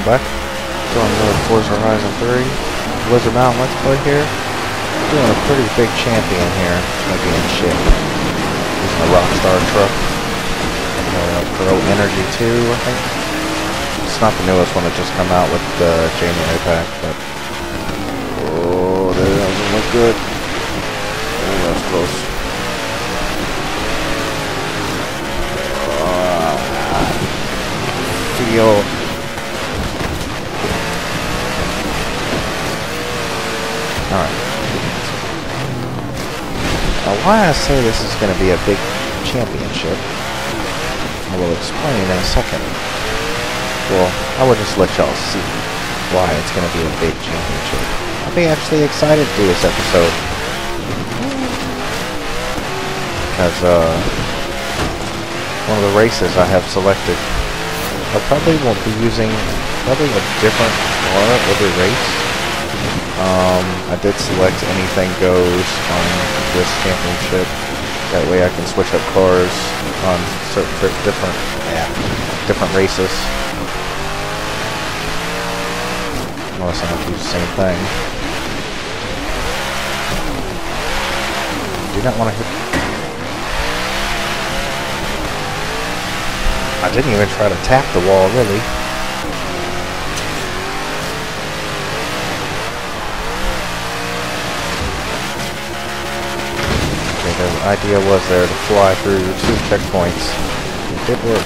back. Doing another Forza Horizon 3 Blizzard Mountain Let's Play here. Doing a pretty big champion here. Might be in shape. Using a Rockstar truck. Pro Energy 2, I think. It's not the newest one that just come out with the January pack, but... Oh, that doesn't look good. Oh, that's close. Feel... Alright. Now, why I say this is going to be a big championship, I will explain in a second. Well, I will just let y'all see why it's going to be a big championship. I'll be actually excited to do this episode. Because, one of the races I have selected, I probably won't be using a different car every race. I did select anything goes on this championship. That way I can switch up cars on certain different races. Unless I have to use the same thing. Do not want to hit. I didn't even try to tap the wall, really. The idea was there to fly through 2 checkpoints. It did work.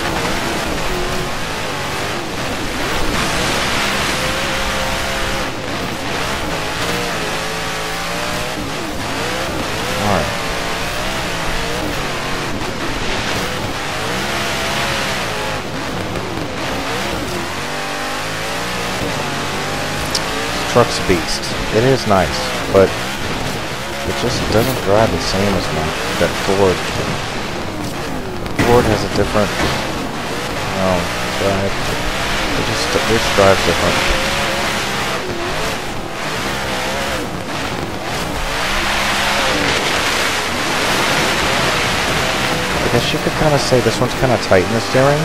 Alright. This truck's a beast. It is nice, but it just doesn't drive the same as that Ford. Ford has a different drive. It just drives different. I guess you could kind of say this one's kind of tight in the steering,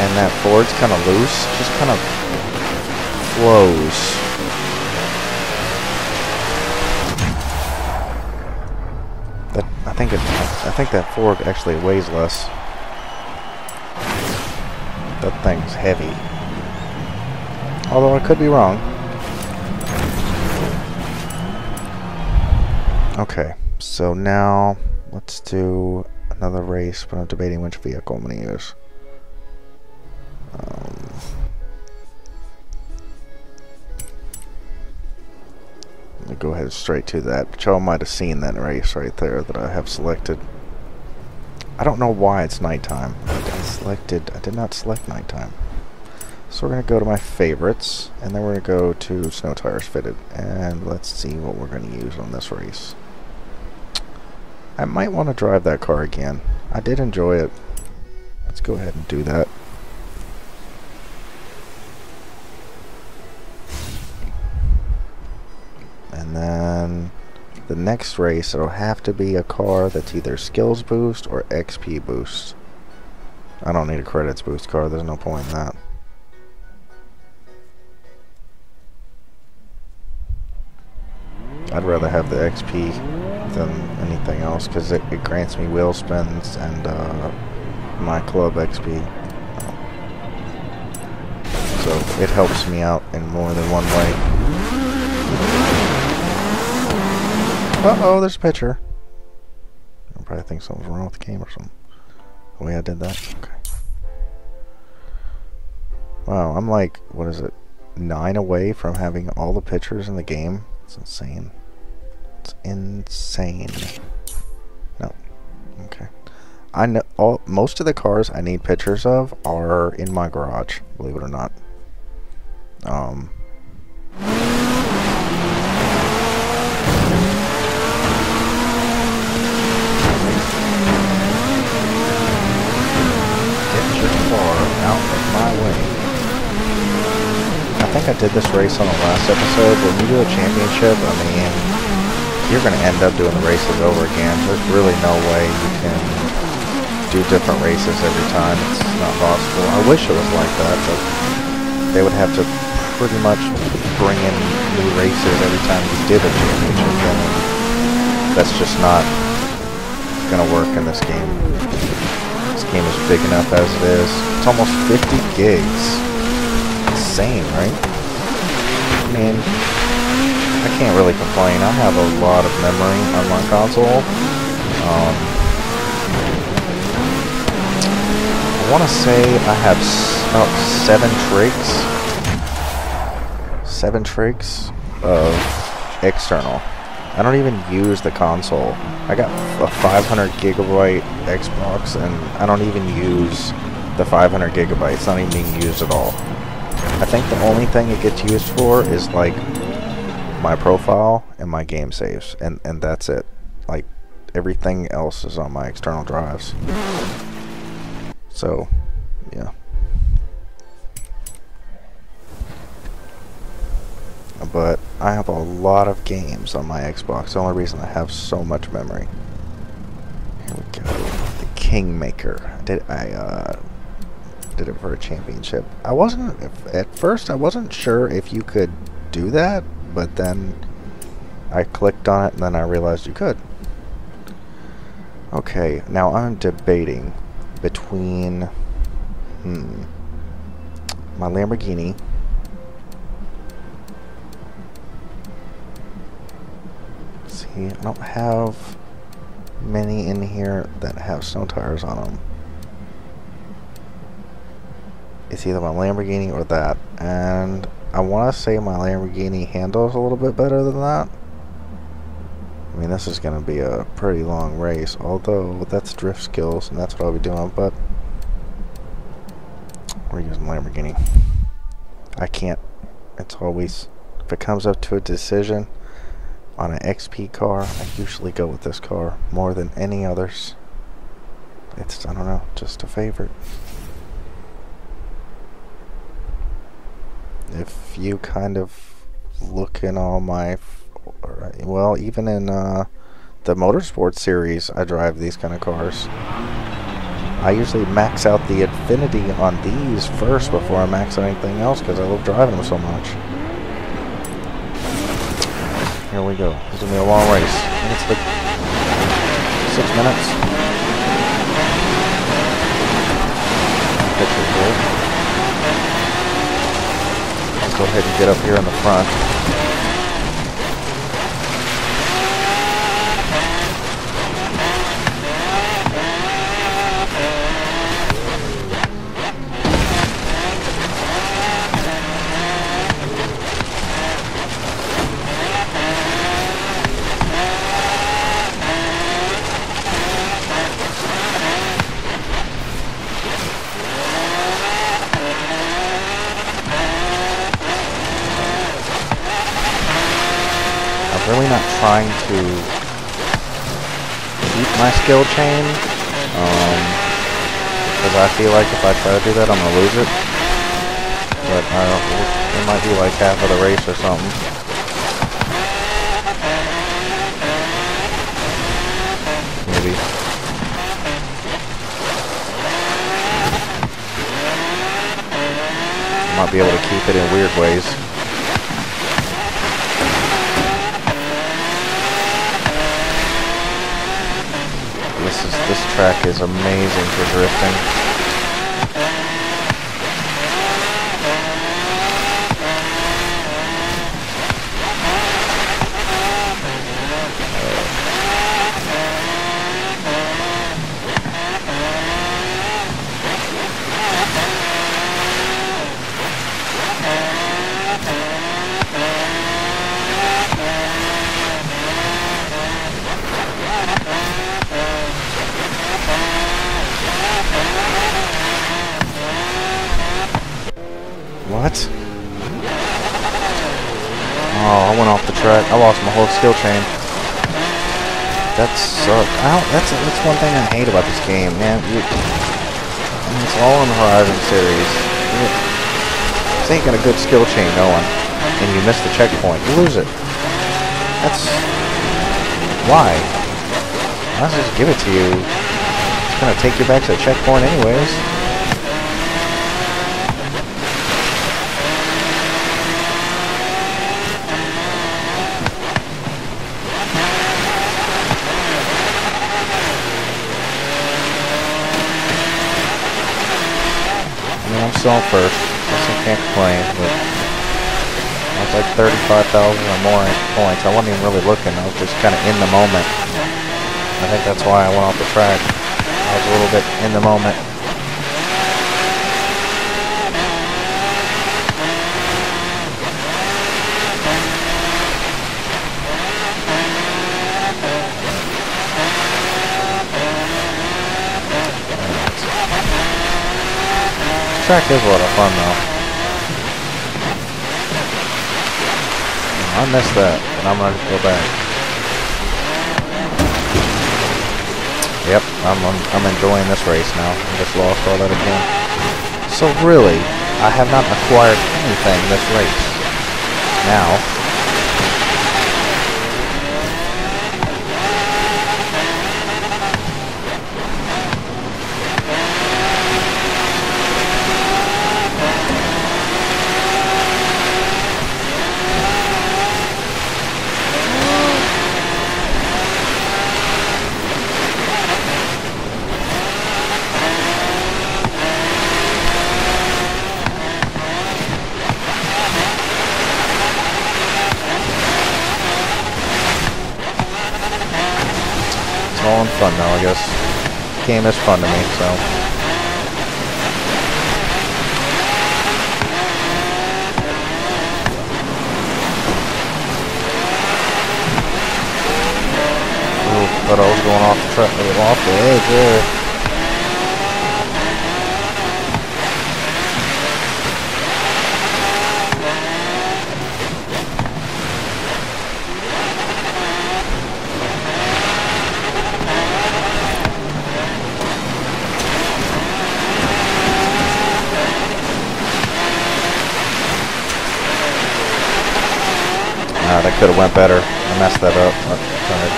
and that Ford's kind of loose. Just kind of flows. I think that Ford actually weighs less. That thing's heavy. Although I could be wrong. Okay, so now let's do another race, but I'm debating which vehicle I'm going to use. Let me go ahead straight to that. But y'all might have seen that race right there that I have selected. I don't know why it's nighttime. I did not select nighttime. So we're going to go to my favorites, and then we're going to go to snow tires fitted. And let's see what we're going to use on this race. I might want to drive that car again. I did enjoy it. Let's go ahead and do that. And then the next race, it'll have to be a car that's either skills boost or XP boost. I don't need a credits boost car, there's no point in that. I'd rather have the XP than anything else because it grants me wheel spins and my club XP. So it helps me out in more than one way. Uh-oh, there's a picture. I probably think something's wrong with the game or something. The way I did that. Okay. Wow, I'm like, what is it? 9 away from having all the pictures in the game. It's insane. It's insane. No. Okay. I know most of the cars I need pictures of are in my garage, believe it or not. Out of my way. I think I did this race on the last episode. When you do a championship, I mean, you're going to end up doing the races over again. There's really no way you can do different races every time. It's not possible. I wish it was like that, but they would have to pretty much bring in new racers every time you did a championship, and that's just not gonna work in this game. This game is big enough as it is. It's almost 50 gigs. Insane, right? I mean, I can't really complain. I have a lot of memory on my console. I want to say I have about 7 trigs of external. I don't even use the console. I got a 500 gigabyte Xbox, and I don't even use the 500 gigabytes. It's not even being used at all. I think the only thing it gets used for is like my profile and my game saves, and that's it. Like, everything else is on my external drives. So, yeah. But I have a lot of games on my Xbox. The only reason I have so much memory. Here we go. The Kingmaker. I did it for a championship. At first I wasn't sure if you could do that, but then I clicked on it and then I realized you could. Okay, now I'm debating between my Lamborghini, see, I don't have many in here that have snow tires on them. It's either my Lamborghini or that, and I want to say my Lamborghini handles a little bit better than that. I mean, this is going to be a pretty long race, although that's drift skills, and that's what I'll be doing, but we're using Lamborghini. I can't, it's always, if it comes up to a decision on an XP car, I usually go with this car more than any others. It's, I don't know, just a favorite. If you kind of look in all my, well, even in the motorsports series, I drive these kind of cars. I usually max out the Infinity on these first before I max out anything else because I love driving them so much. Here we go. This is going to be a long race. I think it's like 6 minutes. Picture here. Let's go ahead and get up here in the front. Really not trying to keep my skill chain, because I feel like if I try to do that, I'm going to lose it. But it might be like half of the race or something. Maybe. Might be able to keep it in weird ways. This track is amazing for drifting. What? Oh, I went off the track. I lost my whole skill chain. That sucked. That's one thing I hate about this game, man. It's all in the Horizon series. This ain't got a good skill chain going, and you miss the checkpoint. You lose it. That's why. I'll just give it to you. It's gonna take you back to the checkpoint anyways. still in first. Guess I can't complain, but I was like 35,000 or more points. I wasn't even really looking. I was just kind of in the moment. I think that's why I went off the track. I was a little bit in the moment. This track is a lot of fun though. I missed that, and I'm gonna go back. Yep, I'm enjoying this race now. I just lost all that again. So really, I have not acquired anything this race. Now, all in fun now, I guess. Game is fun to me, so. Ooh, thought I was going off the track, off the edge there. That could have went better. I messed that up. Sorry.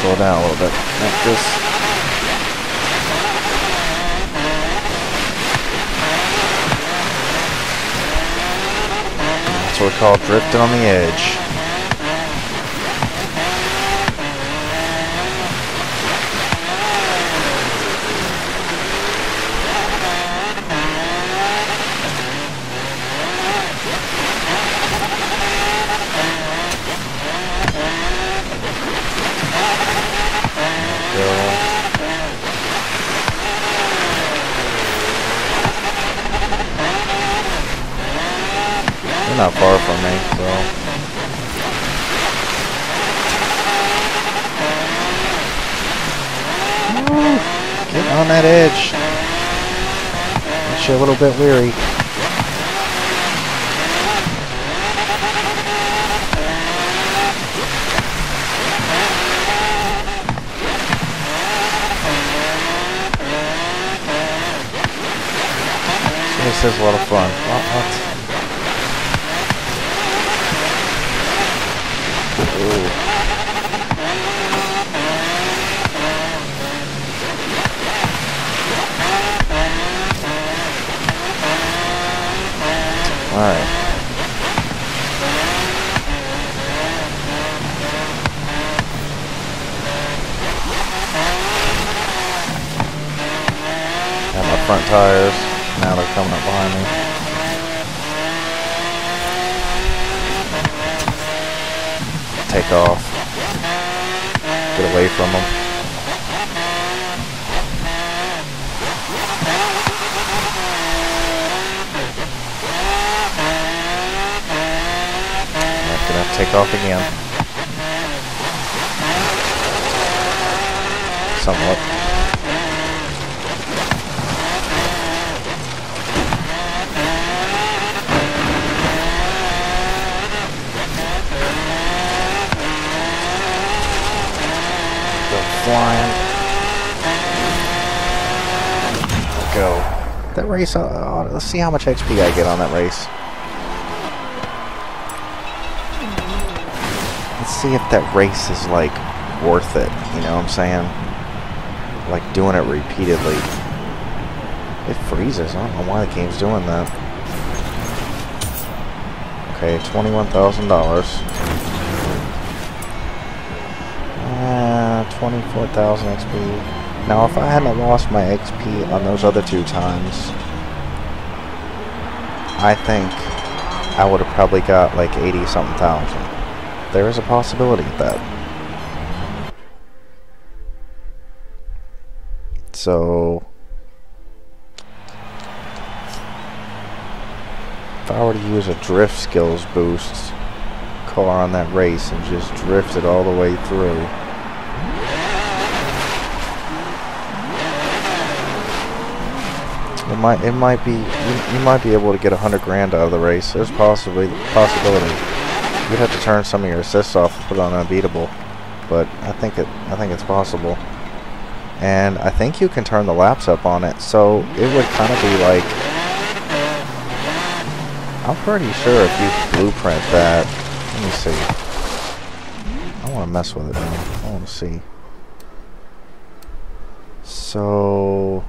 Slow down a little bit. Like this. That's what we call drifting on the edge. Not far from me, so woo, get on that edge. Makes you a little bit weary. So this is a lot of fun. What? Alright. Got my front tires. Now they're coming up behind me. Take off. Get away from them. Gonna take off again. Somewhat. Flying. Go. That race, let's see how much XP I get on that race. Let's see if that race is like worth it, you know what I'm saying? Like doing it repeatedly. It freezes. I don't know why the game's doing that. Okay, $21,000. 24,000 XP. Now, if I hadn't lost my XP on those other 2 times, I think I would have probably got like 80-something thousand. There is a possibility of that. So, if I were to use a drift skills boost car on that race and just drift it all the way through, it might be you might be able to get 100 grand out of the race. There's possibility. You'd have to turn some of your assists off and put it on unbeatable, but I think it's possible. And I think you can turn the laps up on it, so it would kind of be like, I'm pretty sure if you blueprint that, let me see. I want to mess with it now. I want to see. So,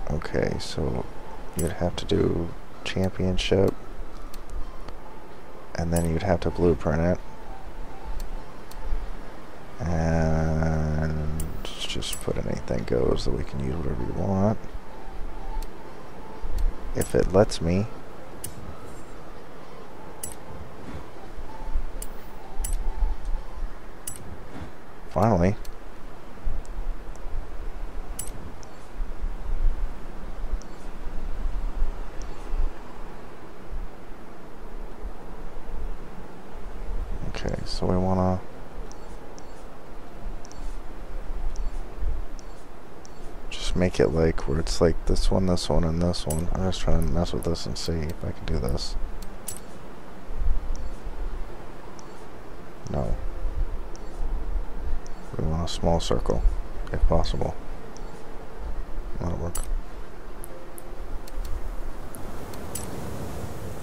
okay, so you'd have to do championship, and then you'd have to blueprint it, and just put anything goes that we can use whatever you want, if it lets me. Finally. Okay, so we wanna just make it like where it's like this one, and this one. I'm just trying to mess with this and see if I can do this. No. We want a small circle, if possible. That'll work.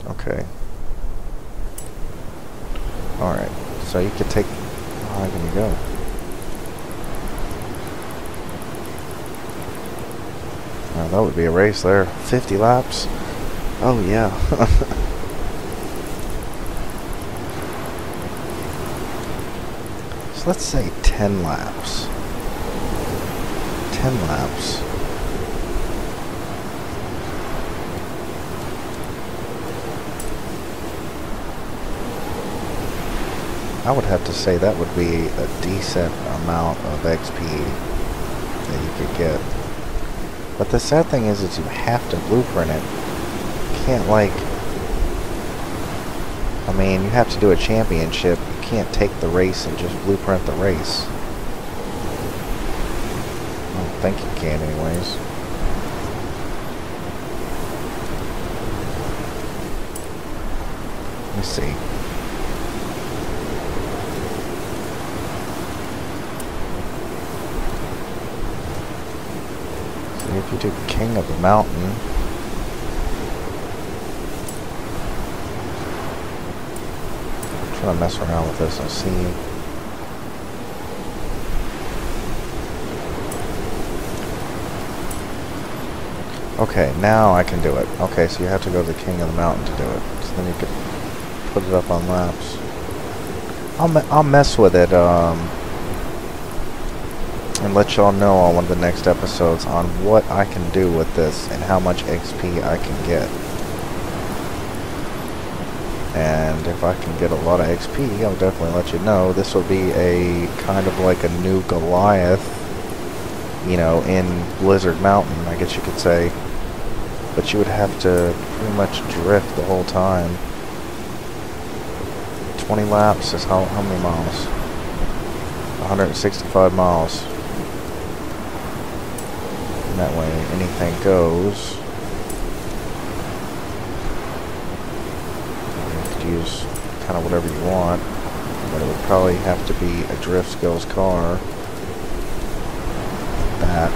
Okay. Alright, so you could take... How high can you go? Now that would be a race there. 50 laps? Oh yeah. So let's say 10 laps. 10 laps. I would have to say that would be a decent amount of XP that you could get. But the sad thing is you have to blueprint it. You can't, like... I mean, you have to do a championship. You can't take the race and just blueprint the race. I don't think you can anyways. Let me see. If you do King of the Mountain, I'm trying to mess around with this and see. Okay, now I can do it. Okay, so you have to go to the King of the Mountain to do it. So then you could put it up on laps. I'll mess with it, and let y'all know on one of the next episodes on what I can do with this and how much XP I can get. And if I can get a lot of XP, I'll definitely let you know. This will be a kind of like a new Goliath, you know, in Blizzard Mountain, I guess you could say. But you would have to pretty much drift the whole time. 20 laps is how many miles? 165 miles. And that way anything goes. You could use kind of whatever you want, but it would probably have to be a drift skills car. That.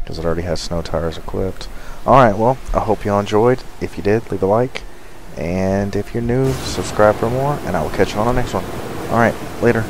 Because it already has snow tires equipped. Alright, well, I hope y'all enjoyed. If you did, leave a like. And if you're new, subscribe for more, and I will catch you on the next one. Alright, later.